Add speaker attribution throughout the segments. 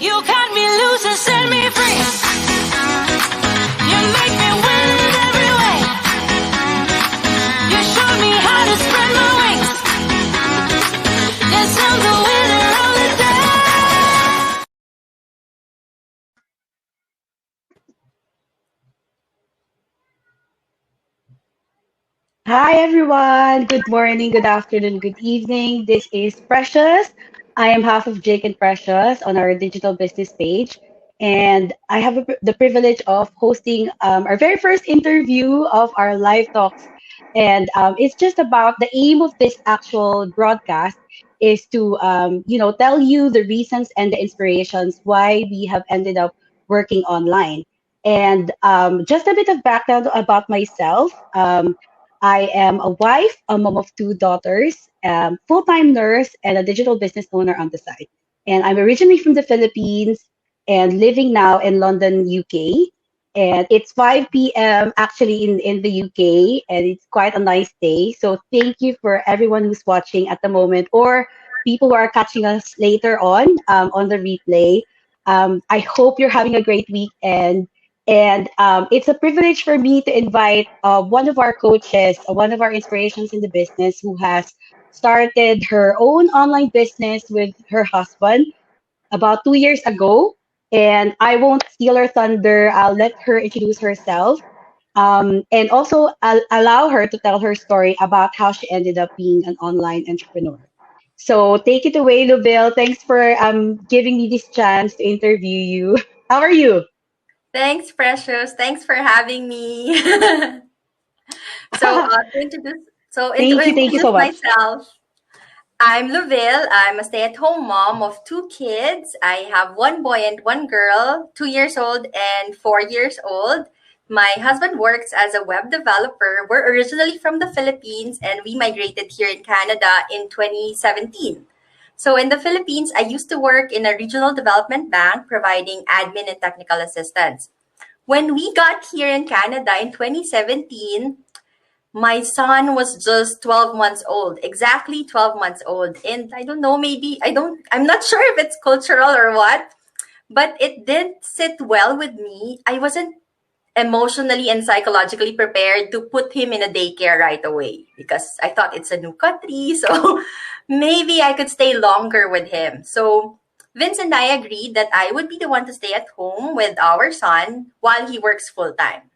Speaker 1: You cut me loose and set me free. You make me win every way. You showed me how to spread my wings. Yes, I'm the winner of the day.
Speaker 2: Hi everyone. Good morning, good afternoon, good evening. This is Precious. I am half of Jake and Precious on our digital business page. And I have the privilege of hosting our very first interview of our live talks. And it's just about the aim of this actual broadcast is to, tell you the reasons and the inspirations why we have ended up working online. And just a bit of background about myself. I am a wife, a mom of two daughters, full-time nurse, and a digital business owner on the side. And I'm originally from the Philippines and living now in London, UK. And it's 5 p.m. actually in the UK, and it's quite a nice day. So thank you for everyone who's watching at the moment or people who are catching us later on the replay. I hope you're having a great week and it's a privilege for me to invite one of our coaches, one of our inspirations in the business, who has started her own online business with her husband about 2 years ago. And I won't steal her thunder. I'll let her introduce herself and also allow her to tell her story about how she ended up being an online entrepreneur. So take it away, Luville. Thanks for giving me this chance to interview you. How are you?
Speaker 3: Thanks, Precious. Thanks for having me. So, to introduce, to
Speaker 2: Thank you
Speaker 3: introduce
Speaker 2: so much.
Speaker 3: myself, I'm Luville. I'm a stay-at-home mom of two kids. I have one boy and one girl, 2 years old and 4 years old. My husband works as a web developer. We're originally from the Philippines and we migrated here in Canada in 2017. So in the Philippines, I used to work in a regional development bank providing admin and technical assistance. When we got here in Canada in 2017, my son was just 12 months old, exactly 12 months old. And I don't know, I'm not sure if it's cultural or what, but it didn't sit well with me. I wasn't emotionally and psychologically prepared to put him in a daycare right away because I thought it's a new country. So maybe I could stay longer with him. So Vince and I agreed that I would be the one to stay at home with our son while he works full time.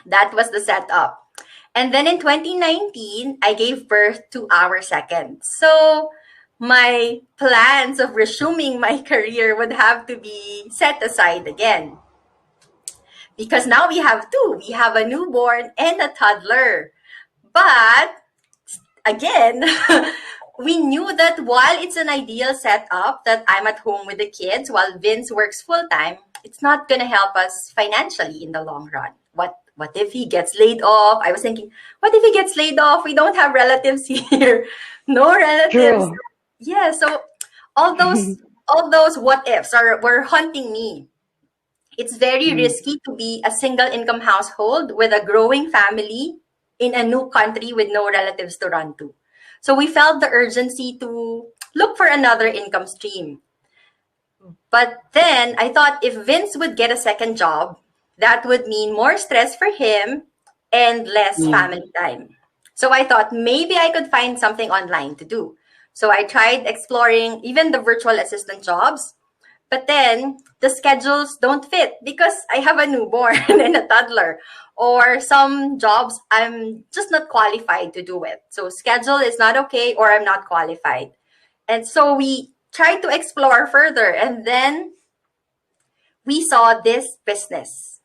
Speaker 3: That was the setup. And then in 2019, I gave birth to our second. So my plans of resuming my career would have to be set aside again because now we have two. We have a newborn and a toddler. But again, we knew that while it's an ideal setup that I'm at home with the kids while Vince works full time, it's not going to help us financially in the long run. What if he gets laid off? I was thinking, what if he gets laid off? We don't have relatives here. No relatives.
Speaker 2: True.
Speaker 3: Yeah, so all those what ifs were haunting me. It's very
Speaker 2: Mm,
Speaker 3: risky to be a single income household with a growing family in a new country with no relatives to run to. So we felt the urgency to look for another income stream. But then I thought if Vince would get a second job, that would mean more stress for him and less
Speaker 2: yeah.
Speaker 3: family time. So I thought maybe I could find something online to do. So I tried exploring even the virtual assistant jobs, but then the schedules don't fit because I have a newborn and a toddler. Or some jobs I'm just not qualified to do it. So schedule is not okay or I'm not qualified. And so we tried to explore further and then we saw this business.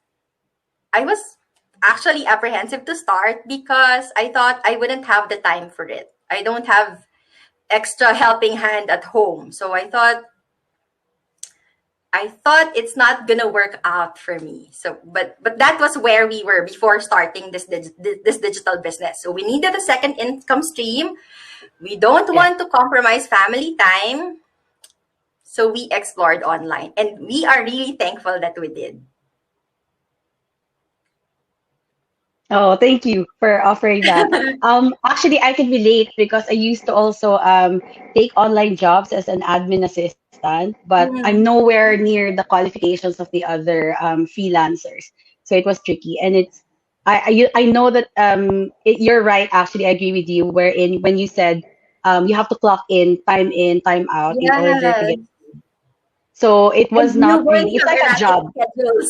Speaker 3: I was actually apprehensive to start because I thought I wouldn't have the time for it. I don't have extra helping hand at home. So I thought it's not gonna work out for me. So, but that was where we were before starting this digital business. So we needed a second income stream. We don't
Speaker 2: Yeah.
Speaker 3: want to compromise family time. So we explored online, and we are really thankful that we did.
Speaker 2: Oh, thank you for offering that. Actually, I can relate because I used to also take online jobs as an admin assistant, but I'm
Speaker 3: Mm.
Speaker 2: nowhere near the qualifications of the other freelancers. So it was tricky, and I know that you're right. Actually, I agree with you. Wherein when you said you have to clock in, time out in order to
Speaker 3: Yes.
Speaker 2: get. So it
Speaker 3: And
Speaker 2: was not
Speaker 3: newborns
Speaker 2: really. It's
Speaker 3: have
Speaker 2: like a
Speaker 3: erratic
Speaker 2: job.
Speaker 3: schedules.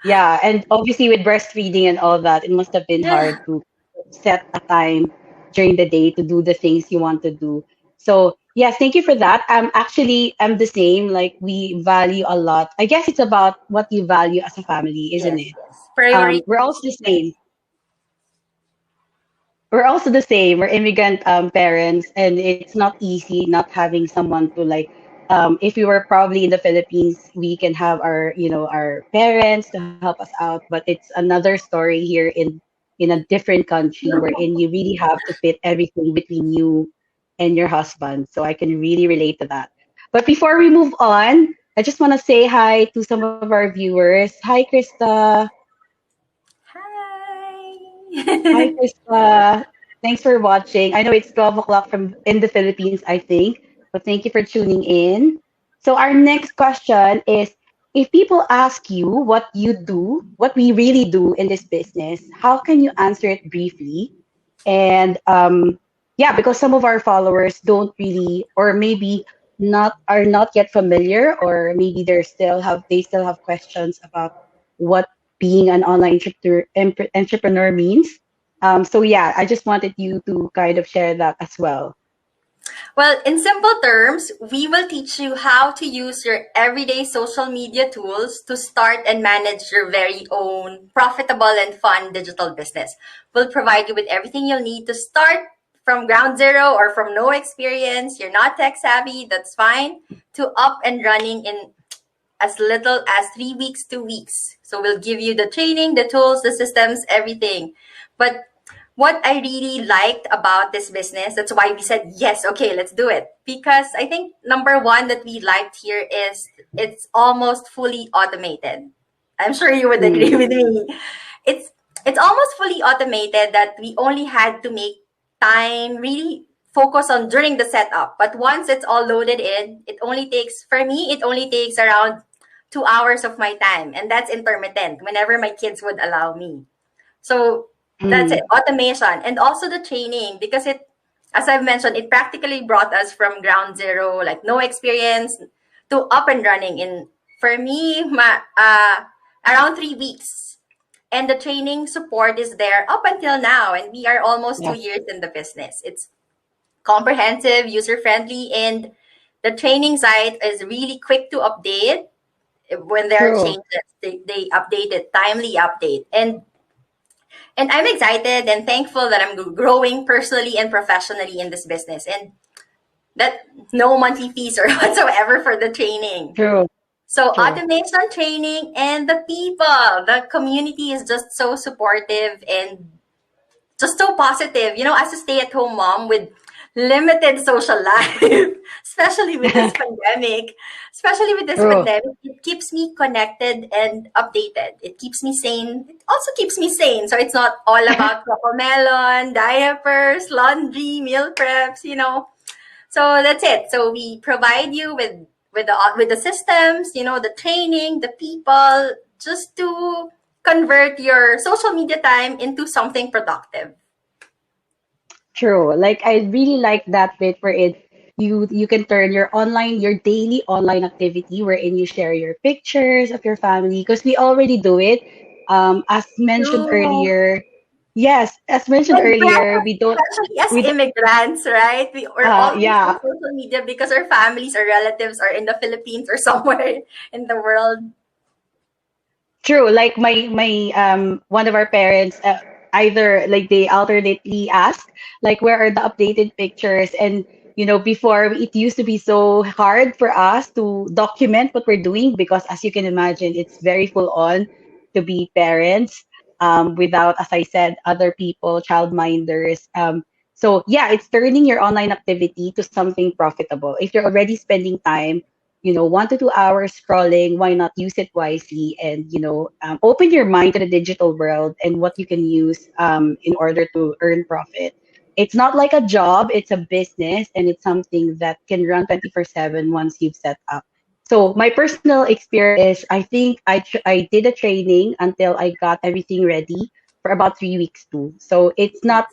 Speaker 2: Yeah, and obviously with breastfeeding and all that, it must have been
Speaker 3: Yeah.
Speaker 2: hard to set a time during the day to do the things you want to do. So yes, thank you for that. Actually I'm the same. Like we value a lot. I guess it's about what you value as a family, isn't
Speaker 3: Yes,
Speaker 2: it?
Speaker 3: yes. Priority.
Speaker 2: We're also the same. We're also the same. We're immigrant parents, and it's not easy not having someone to like. If we were probably in the Philippines, we can have our our parents to help us out, but it's another story here in a different country wherein you really have to fit everything between you and your husband. So I can really relate to that. But before we move on, I just want to say hi to some of our viewers. Hi, Krista. Hi,
Speaker 3: Hi.
Speaker 2: Krista. Thanks for watching. I know it's 12 o'clock from in the Philippines, I think, but thank you for tuning in. So our next question is, if people ask you what you do, what we really do in this business, how can you answer it briefly? And yeah, because some of our followers don't really, or maybe not yet familiar, or maybe they still have questions about what being an online entrepreneur means. So yeah, I just wanted you to kind of share that as well.
Speaker 3: Well, in simple terms, we will teach you how to use your everyday social media tools to start and manage your very own profitable and fun digital business. We'll provide you with everything you'll need to start from ground zero or from no experience. You're not tech savvy, that's fine, to up and running in as little as 3 weeks, 2 weeks. So we'll give you the training, the tools, the systems, everything. But what I really liked about this business, that's why we said, yes, okay, let's do it. Because I think number one that we liked here is it's almost fully automated. I'm sure you would agree
Speaker 2: Mm,
Speaker 3: with me. It's it's almost fully automated that we only had to make time really focus on during the setup. But once it's all loaded in, it only takes around 2 hours of my time. And that's intermittent whenever my kids would allow me. So that's
Speaker 2: mm,
Speaker 3: it, automation. And also the training, because as I've mentioned, it practically brought us from ground zero, like no experience, to up and running in, for me, around 3 weeks. And the training support is there up until now. And we are almost
Speaker 2: yeah,
Speaker 3: 2 years in the business. It's comprehensive, user friendly, and the training site is really quick to update. When there are
Speaker 2: true.
Speaker 3: changes, they update it, timely update. And I'm excited and thankful that I'm growing personally and professionally in this business, and that no monthly fees or whatsoever for the training.
Speaker 2: True.
Speaker 3: So
Speaker 2: True.
Speaker 3: automation training and the people, the community is just so supportive and just so positive. As a stay-at-home mom with limited social life, especially with this pandemic, especially with this
Speaker 2: True.
Speaker 3: pandemic, it keeps me connected and updated. It keeps me sane. It also keeps me sane. So it's not all about melon, diapers, laundry, meal preps. So that's it. So we provide you with the systems, the training, the people, just to convert your social media time into something productive.
Speaker 2: True. Like I really like that bit where you can turn your daily online activity wherein you share your pictures of your family because we already do it. As mentioned
Speaker 3: True.
Speaker 2: earlier, yes, as mentioned
Speaker 3: And
Speaker 2: earlier,
Speaker 3: especially as
Speaker 2: we don't,
Speaker 3: immigrants, right? We're always on
Speaker 2: yeah,
Speaker 3: social media because our families or relatives are in the Philippines or somewhere in the world.
Speaker 2: true. Like my one of our parents either like they alternately ask like where are the updated pictures, and before it used to be so hard for us to document what we're doing because as you can imagine it's very full on to be parents without, as I said, other people, childminders. So yeah, it's turning your online activity to something profitable. If you're already spending time, 1 to 2 hours scrolling, why not use it wisely and, open your mind to the digital world and what you can use in order to earn profit. It's not like a job, it's a business, and it's something that can run 24/7 once you've set up. So my personal experience is I think I did a training until I got everything ready for about 3 weeks too. So it's not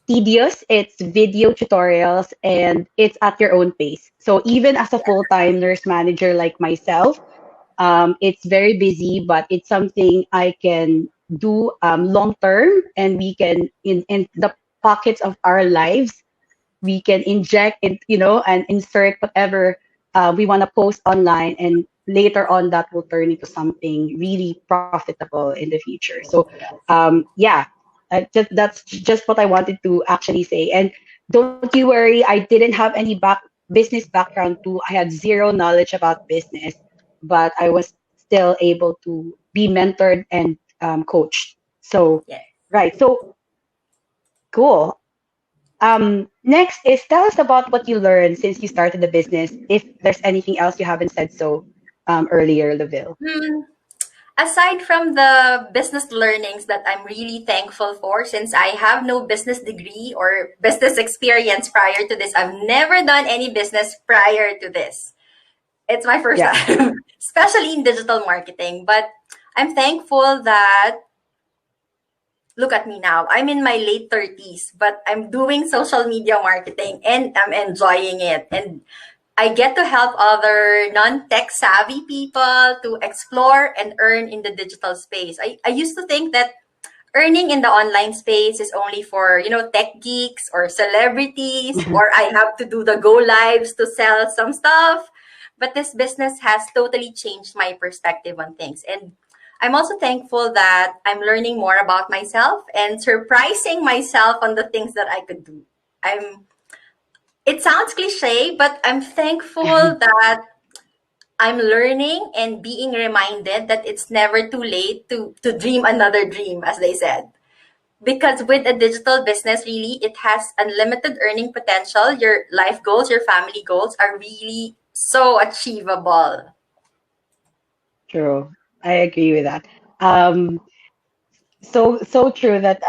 Speaker 2: tedious. It's video tutorials and it's at your own pace. So even as a full-time nurse manager like myself, it's very busy, but it's something I can do long term, and we can in the pockets of our lives we can inject it, and insert whatever we want to post online, and later on that will turn into something really profitable in the future. So, yeah, that's just what I wanted to actually say. And don't you worry, I didn't have any business background too. I had zero knowledge about business, but I was still able to be mentored and coached. So,
Speaker 3: Yeah.
Speaker 2: right. So, cool. Next is tell us about what you learned since you started the business, if there's anything else you haven't said so earlier, Luville.
Speaker 3: Hmm. Aside from the business learnings that I'm really thankful for, since I have no business degree or business experience prior to this, I've never done any business prior to this. It's my first
Speaker 2: Yeah.
Speaker 3: time, especially in digital marketing. But I'm thankful that, look at me now. I'm in my late 30s, but I'm doing social media marketing and I'm enjoying it. And I get to help other non-tech savvy people to explore and earn in the digital space. I used to think that earning in the online space is only for, tech geeks or celebrities, or I have to do the go lives to sell some stuff. But this business has totally changed my perspective on things. And I'm also thankful that I'm learning more about myself and surprising myself on the things that I could do. I'm It sounds cliche, but I'm thankful that I'm learning and being reminded that it's never too late to dream another dream, as they said. Because with a digital business, really, it has unlimited earning potential. Your life goals, your family goals are really so achievable.
Speaker 2: True. I agree with that. Um, so true that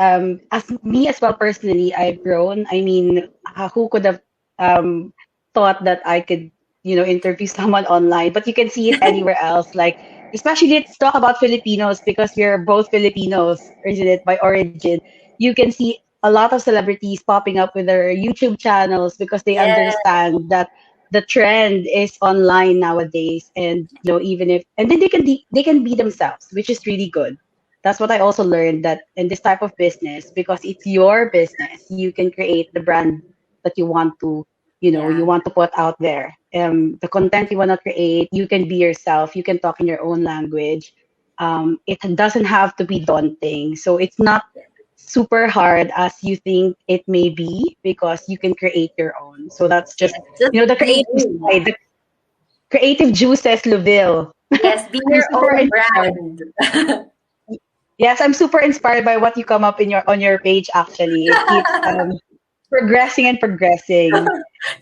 Speaker 2: as me as well personally, I've grown. I mean, who could have um thought that I could, interview someone online, but you can see it anywhere else. Like, especially let's talk about Filipinos because we're both Filipinos, isn't it, by origin. You can see a lot of celebrities popping up with their YouTube channels because they
Speaker 3: Yeah,
Speaker 2: understand that the trend is online nowadays, and even if and then they can be themselves, which is really good. That's what I also learned, that in this type of business, because it's your business, you can create the brand that you
Speaker 3: yeah,
Speaker 2: want to put out there. The content you want to create, you can be yourself. You can talk in your own language. It doesn't have to be daunting. So it's not super hard as you think it may be, because you can create your own. So that's
Speaker 3: yeah.
Speaker 2: just,
Speaker 3: Just
Speaker 2: the
Speaker 3: be
Speaker 2: creative
Speaker 3: you.
Speaker 2: side, the creative juices, Luville.
Speaker 3: Yes, be
Speaker 2: I'm
Speaker 3: your
Speaker 2: super
Speaker 3: own
Speaker 2: inspired.
Speaker 3: brand.
Speaker 2: Yes, I'm super inspired by what you come up in your on your page. Actually, it keeps progressing and progressing.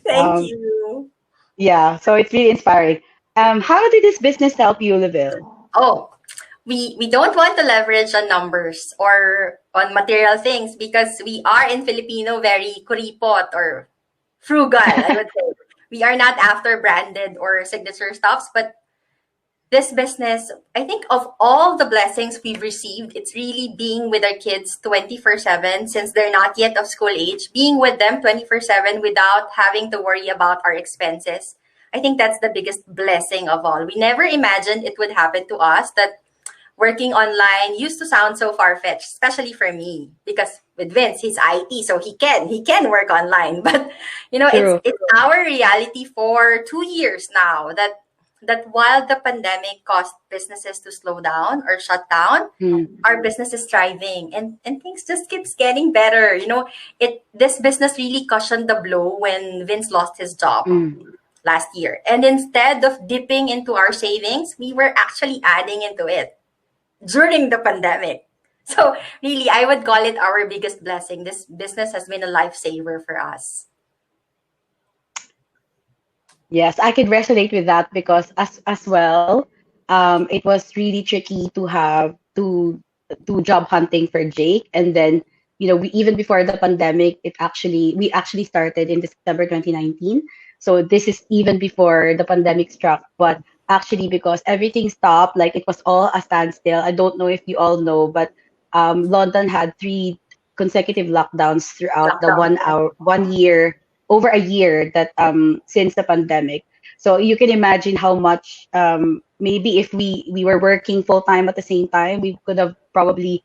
Speaker 3: Thank
Speaker 2: Um,
Speaker 3: you.
Speaker 2: yeah, so it's really inspiring. How did this business help you, Leville?
Speaker 3: Oh, we don't want to leverage on numbers or on material things because we are in Filipino very kuripot or frugal, I would say. We are not after branded or signature stuffs, but this business, I think of all the blessings we've received, it's really being with our kids 24/7 since they're not yet of school age, being with them 24/7 without having to worry about our expenses. I think that's the biggest blessing of all. We never imagined it would happen to us that working online used to sound so far-fetched, especially for me because with Vince, he's IT, so he can work online. But
Speaker 2: True.
Speaker 3: it's our reality for 2 years now that while the pandemic caused businesses to slow down or shut down,
Speaker 2: Mm,
Speaker 3: our business is thriving and things just keeps getting better. It this business really cushioned the blow when Vince lost his job
Speaker 2: mm.
Speaker 3: last year. And instead of dipping into our savings, we were actually adding into it during the pandemic. So really, I would call it our biggest blessing. This business has been a lifesaver for us.
Speaker 2: Yes, I could resonate with that because as well, it was really tricky to have to do job hunting for Jake, and then we even before the pandemic, we actually started in December 2019. So this is even before the pandemic struck, but actually because everything stopped, like it was all a standstill. I don't know if you all know, but London had three consecutive lockdowns throughout the
Speaker 3: Lockdown.
Speaker 2: 1 year, over a year that since the pandemic. So you can imagine how much maybe if we were working full time at the same time, we could have probably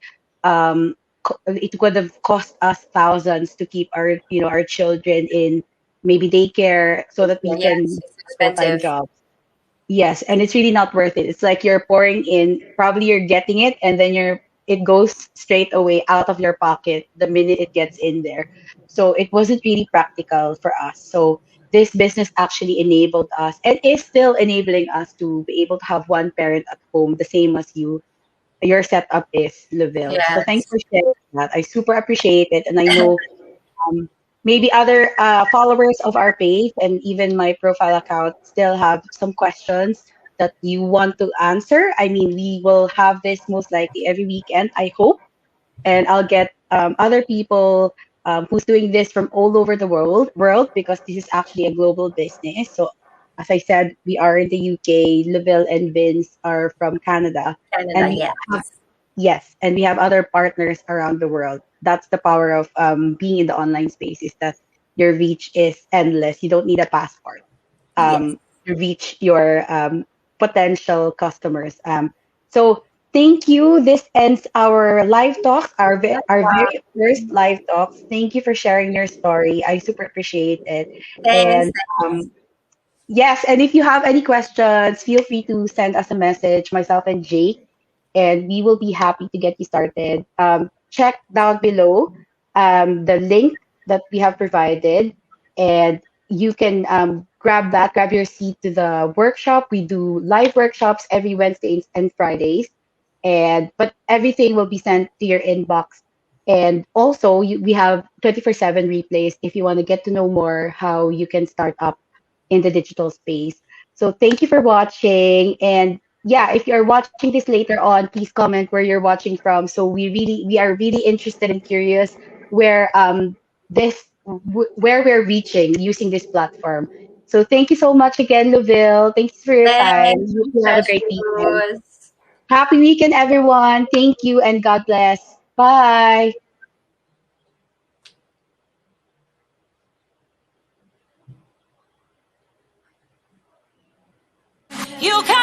Speaker 2: it could have cost us thousands to keep our children in maybe daycare so that we
Speaker 3: Yes,
Speaker 2: can
Speaker 3: it's
Speaker 2: full time
Speaker 3: expensive.
Speaker 2: jobs. Yes, and it's really not worth it. It's like you're pouring in, probably you're getting it, and then it goes straight away out of your pocket the minute it gets in there. So it wasn't really practical for us. So this business actually enabled us and is still enabling us to be able to have one parent at home, the same as your setup is, Luville. So thanks
Speaker 3: Yes.
Speaker 2: for sharing that. I super appreciate it, and I know um, maybe other followers of our page and even my profile account still have some questions that you want to answer. I mean, we will have this most likely every weekend, I hope, and I'll get other people who's doing this from all over the world because this is actually a global business. So, as I said, we are in the UK. Leville and Vince are from Canada,
Speaker 3: Canada,
Speaker 2: and we
Speaker 3: yes.
Speaker 2: have yes, and we have other partners around the world. That's the power of being in the online space is that your reach is endless. You don't need a passport
Speaker 3: Yes.
Speaker 2: to reach your potential customers. So thank you. This ends our live talks, our very first live talks. Thank you for sharing your story. I super appreciate it.
Speaker 3: Thanks.
Speaker 2: And yes, and if you have any questions, feel free to send us a message, myself and Jake, and we will be happy to get you started. Check down below the link that we have provided, and you can grab your seat to the workshop. We do live workshops every Wednesdays and Fridays, and but everything will be sent to your inbox. And also, we have 24/7 replays if you want to get to know more how you can start up in the digital space. So thank you for watching. And yeah, if you're watching this later on, please comment where you're watching from. So we are really interested and curious where where we're reaching using this platform. So thank you so much again, Luville. Thanks for your time.
Speaker 3: Thanks.
Speaker 2: You have a great weekend.
Speaker 3: Precious.
Speaker 2: Happy weekend, everyone. Thank you and God bless. Bye.
Speaker 1: You can